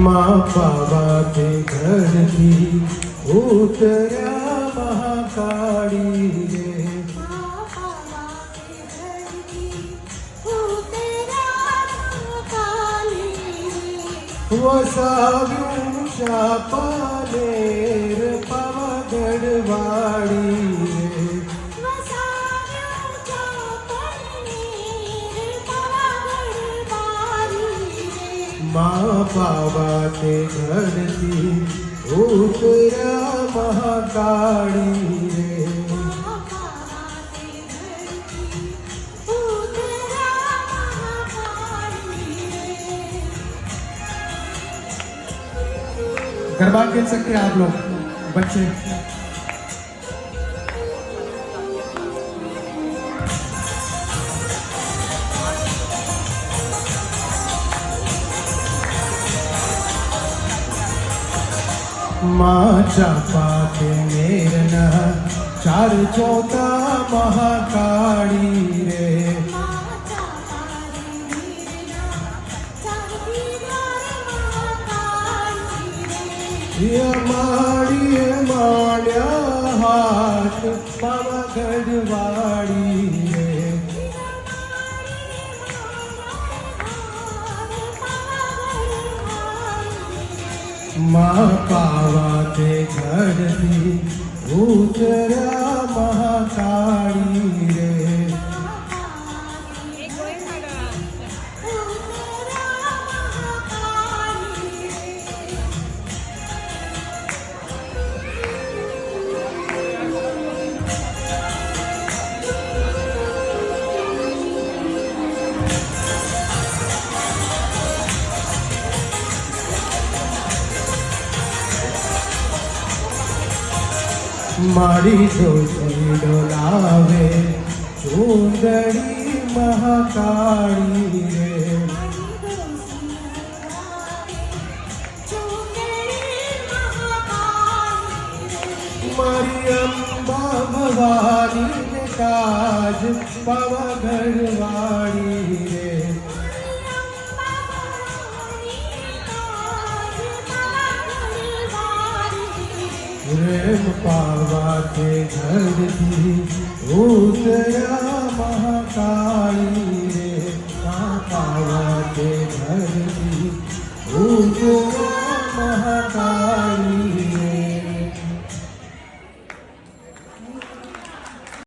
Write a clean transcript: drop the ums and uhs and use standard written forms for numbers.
माँ बाबा के घर की उतरा महाकाली रे वसाव्યું શાપાનેર પાવાગઢવાડી माँ बाबा के घर की उतरा महाकाली रे गरबा खेल सकते हैं आप लोग बच्चे। माँ चापा के मेरना चार चौथा महाकाली रे माड़िए माड़िया हाथ पावागढ़वाड़ी रे माँ पावा के घर की उतरा महाकाली रे मारी डोली डोलावे चूंदड़ी महाकाली रे मारी अम्बा भवानी ने काज पावागढ़वाड़ी रे प्रेम पावा के घर की उतरा महाकाली रे माँ पावा के घर की उतरा